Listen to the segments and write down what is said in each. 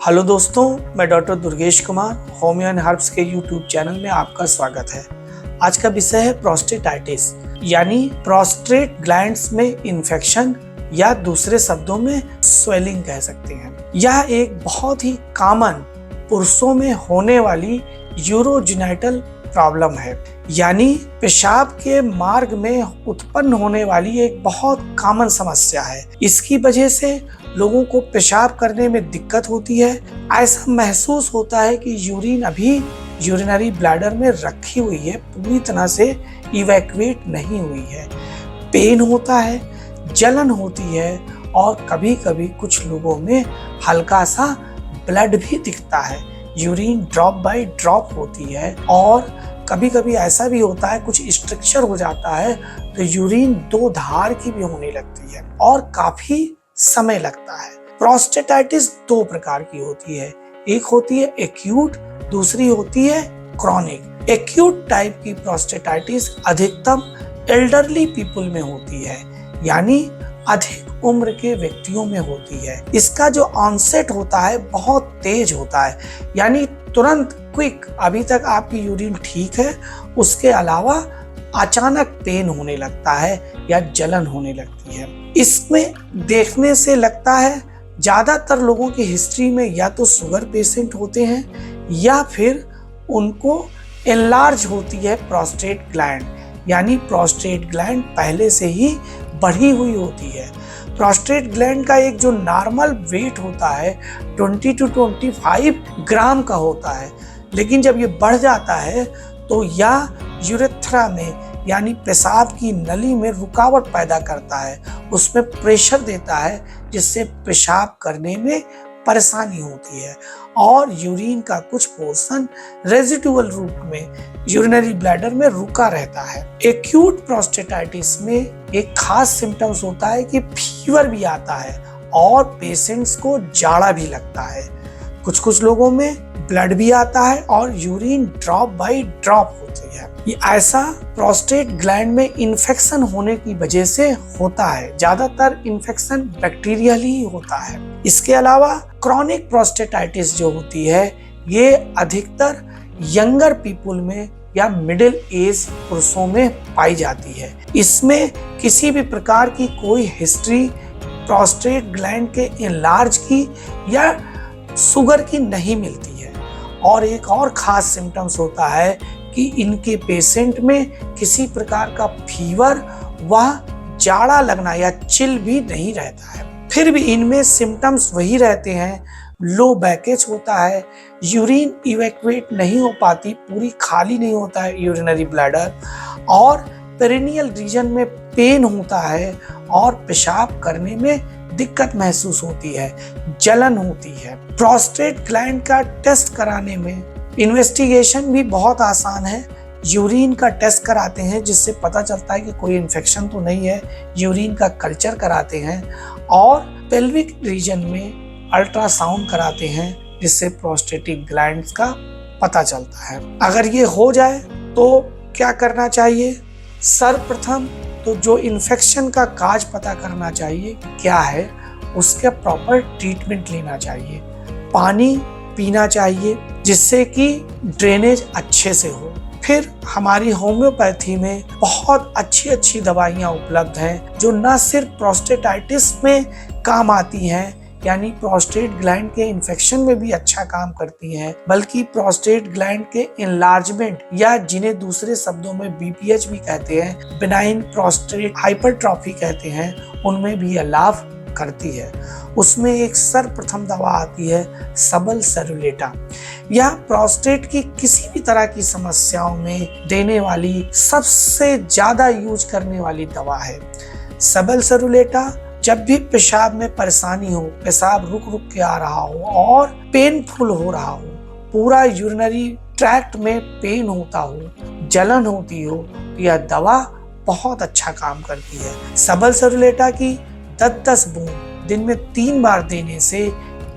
Hello दोस्तों, मैं doctor Durgesh Kumar, homeo and herbs के यूट्यूब चैनल में आपका स्वागत है। आज का विषय है प्रोस्टेटाइटिस, यानी प्रोस्टेट ग्लैंड्स में इन्फेक्शन या दूसरे शब्दों में स्वेलिंग कह सकते हैं। यह एक बहुत ही कॉमन पुरुषों में होने वाली यूरोजेनिटल प्रॉब्लम है, यानी पेशाब के मार्ग में उत्पन्न होने वाली एक बहुत कॉमन समस्या है। इसकी वजह से लोगों को पेशाब करने में दिक्कत होती है। ऐसा महसूस होता है कि यूरिन अभी यूरिनरी ब्लैडर में रखी हुई है, पूरी तरह से इवैक्यूएट नहीं हुई है। पेन होता है, जलन होती है और कभी कभी कुछ लोगों में हल्का सा ब्लड भी दिखता है। यूरिन ड्रॉप बाय ड्रॉप होती है और कभी कभी ऐसा भी होता है, कुछ स्ट्रक्चर हो जाता है तो यूरिन दो धार की भी होने लगती है और काफी समय लगता है। प्रोस्टेटाइटिस दो प्रकार की होती है, एक होती है एक्यूट, दूसरी होती है क्रॉनिक। एक्यूट टाइप की प्रोस्टेटाइटिस अधिकतम एल्डरली पीपल में होती है, यानी अधिक उम्र के व्यक्तियों में होती है। इसका जो ऑनसेट होता है बहुत तेज होता है, यानी तुरंत क्विक, अभी तक आपकी यूरिन ठीक है, उसके अलावा अचानक पेन होने लगता है या जलन होने लगती है। इसमें देखने से लगता है ज्यादातर लोगों की हिस्ट्री में या तो शुगर पेशेंट होते हैं या फिर उनको एनलार्ज होती है प्रोस्टेट ग्लैंड, यानी प्रोस्टेट ग्लैंड पहले से ही बढ़ी हुई होती है। प्रोस्टेट ग्लैंड का एक जो नॉर्मल वेट होता है 20 to 25 ग्राम का होता है, लेकिन जब ये बढ़ जाता है तो यह यूरेथ्रा में यानी पेशाब की नली में रुकावट पैदा करता है, उसमें प्रेशर देता है जिससे पेशाब करने में परेशानी होती है और यूरिन का कुछ पोर्शन रेजिडुअल रूप में यूरिनरी ब्लैडर में रुका रहता है। एक्यूट प्रोस्टेटाइटिस में एक खास सिम्टम्स होता है कि फीवर भी आता है और पेशेंट्स को जाड़ा भी लगता है। कुछ लोगों में ब्लड भी आता है और यूरिन ड्रॉप बाय ड्रॉप होती है। ये ऐसा प्रोस्टेट ग्लैंड में इन्फेक्शन होने की वजह से होता है। ज्यादातर इन्फेक्शन बैक्टीरियल ही होता है। इसके अलावा क्रॉनिक प्रोस्टेटाइटिस जो होती है ये अधिकतर यंगर पीपल में या मिडिल एज पुरुषों में पाई जाती है। इसमें किसी भी प्रकार की कोई हिस्ट्री प्रोस्टेट ग्लैंड के एनलार्ज की या शुगर की नहीं मिलती है। और एक और खास सिम्टम्स होता है कि इनके पेशेंट में किसी प्रकार का फीवर व जाड़ा लगना या चिल भी नहीं रहता है। फिर भी इनमें सिम्टम्स वही रहते हैं, लो बैकेज होता है, यूरिन इवैक्यूएट नहीं हो पाती, पूरी खाली नहीं होता है यूरिनरी ब्लैडर, और पेरिनियल रीजन में पेन होता है और पेशाब करने में दिक्कत महसूस होती है, जलन होती है। प्रोस्टेट ग्लैंड का टेस्ट कराने में इन्वेस्टिगेशन भी बहुत आसान है। यूरिन का टेस्ट कराते हैं जिससे पता चलता है कि कोई इन्फेक्शन तो नहीं है, यूरिन का कल्चर कराते हैं और पेल्विक रीजन में अल्ट्रासाउंड कराते हैं जिससे प्रोस्टेटिक ग्लैंड्स का पता चलता है। अगर ये हो जाए तो क्या करना चाहिए? सर्वप्रथम तो जो इन्फेक्शन का काज पता करना चाहिए क्या है, उसका प्रॉपर ट्रीटमेंट लेना चाहिए। पानी पीना चाहिए जिससे कि ड्रेनेज अच्छे से हो। फिर हमारी होम्योपैथी में बहुत अच्छी दवाइयाँ उपलब्ध हैं जो न सिर्फ प्रोस्टेटाइटिस में काम आती हैं, यानी प्रोस्टेट ग्लैंड के इन्फेक्शन में भी अच्छा काम करती हैं, बल्कि प्रोस्टेट ग्लैंड के एनलार्जमेंट या जिन्हें दूसरे शब्दों में बीपीएच भी कहते हैं, बिनाइन प्रोस्टेट हाइपरट्रॉफी कहते हैं, उनमें भी यह लाभ करती है। उसमें एक सर्वप्रथम दवा आती है सबल सेरुलेटा। यह प्रोस्टेट की किसी भी तरह की समस्याओं में देने वाली सबसे ज्यादा यूज करने वाली दवा है। सबल सेरुलेटा जब भी पेशाब में परेशानी हो, पेशाब रुक के आ रहा हो और पेनफुल हो रहा हो, पूरा यूरिनरी ट्रैक्ट में पेन होता हो, जलन होती हो, तो यह दवा बहुत अच्छा काम करती है। सबल सेरुलेटा की 10-10 बूंद दिन में 3 बार देने से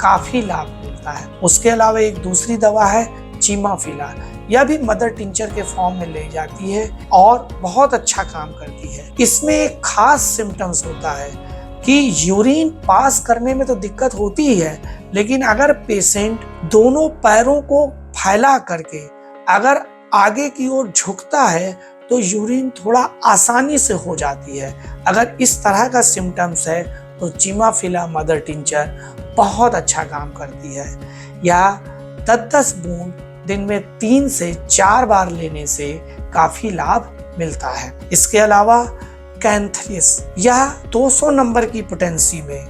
काफी लाभ मिलता है। उसके अलावा एक दूसरी दवा है चीमाफिला, यह भी मदर टिंचर के फॉर्म में ले जाती है और बहुत अच्छा काम करती है। इसमें एक खास सिम्टम्स होता है, कि यूरिन पास करने में तो दिक्कत होती ही है, लेकिन अगर पेशेंट दोनों पैरों को फैला करके अगर आगे की ओर झुकता है तो यूरिन थोड़ा आसानी से हो जाती है। अगर इस तरह का सिम्टम्स है तो चिमाफिला मदर टिंचर बहुत अच्छा काम करती है। या 10-10 बूंद दिन में 3 से 4 बार लेने से काफी लाभ मिलता है। इसके अलावा कैंथरिस यह 200 नंबर की पोटेंसी में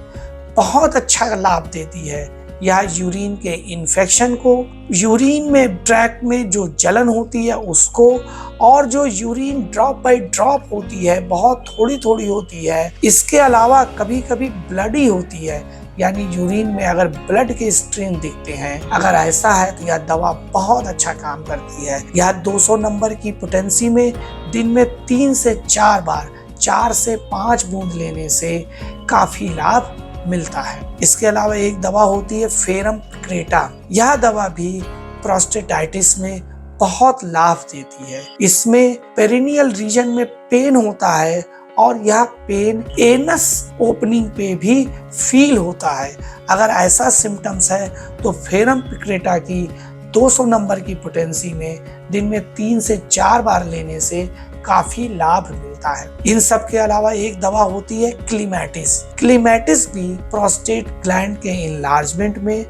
बहुत अच्छा लाभ देती है। यह यूरिन के इन्फेक्शन को, यूरिन में ट्रैक में जो जलन होती है उसको, और जो यूरिन ड्रॉप बाय ड्रॉप होती है बहुत थोड़ी थोड़ी होती है, इसके अलावा कभी कभी ब्लडी होती है, यानी यूरिन में अगर ब्लड के स्ट्रेन दिखते हैं, अगर ऐसा है तो यह दवा बहुत अच्छा काम करती है। यह 200 नंबर की पोटेंसी में दिन में 3 से 4 बार 4 से 5 बूंद लेने से काफी लाभ मिलता है। इसके अलावा एक दवा होती है फेरम पिक्रेटा। यह दवा भी प्रोस्टेटाइटिस में बहुत लाभ देती है। इसमें पेरिनियल रीजन में पेन होता है और यह पेन एनस ओपनिंग पे भी फील होता है। अगर ऐसा सिम्टम्स है तो फेरम पिक्रेटा की 200 नंबर की पोटेंसी में दिन में 3 से 4 बार लेने से काफी लाभ मिलता है। इन सब के अलावा एक दवा होती है क्लीमेटिस। क्लीमेटिस भी प्रोस्टेट ग्लैंड के इनलार्जमेंट में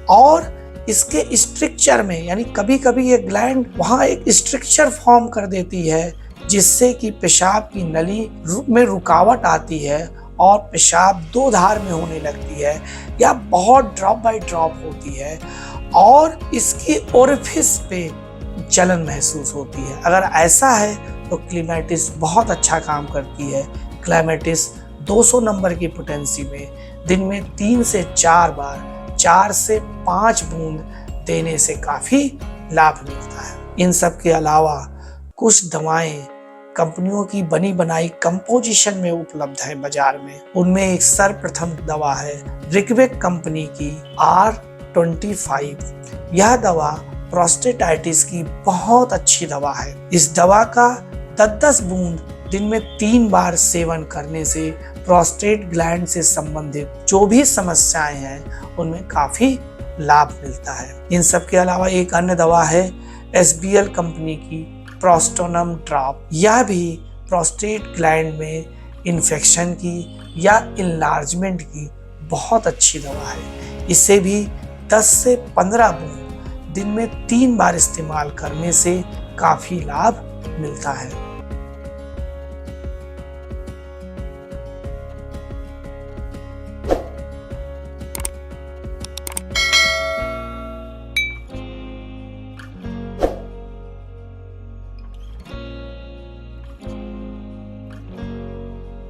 और इसके स्ट्रक्चर में, यानी कभी कभी ये ग्लैंड वहाँ एक स्ट्रक्चर फॉर्म कर देती है जिससे कि पेशाब की नली में रुकावट आती है और पेशाब 2 धार में होने लगती है या बहुत ड्रॉप बाय ड्रॉप होती है और इसकी ओरिफिस पे जलन महसूस होती है। अगर ऐसा है तो क्लीमेटिस बहुत अच्छा काम करती है। क्लीमेटिस 200 नंबर की पोटेंसी में दिन में 3 से 4 बार 4 से 5 बूंद देने से काफी लाभ मिलता है। इन सब के अलावा कुछ दवाएं कंपनियों की बनी बनाई कंपोजिशन में उपलब्ध है बाजार में। उनमें एक सर्वप्रथम दवा है रिकवेक कंपनी की R25। यह दवा प्रोस्टेटाइटिस की बहुत अच्छी दवा है। इस दवा का 10-10 बूंद दिन में 3 बार सेवन करने से प्रोस्टेट ग्लैंड से संबंधित जो भी समस्याएं हैं उनमें काफी लाभ मिलता है। इन सब के अलावा एक अन्य दवा है SBL कंपनी की प्रोस्टोनम ड्रॉप। यह भी प्रोस्टेट ग्लैंड में इन्फेक्शन की या इनलार्जमेंट की बहुत अच्छी दवा है। इसे भी 10 से 15 बूंद दिन में 3 बार इस्तेमाल करने से काफी लाभ मिलता है।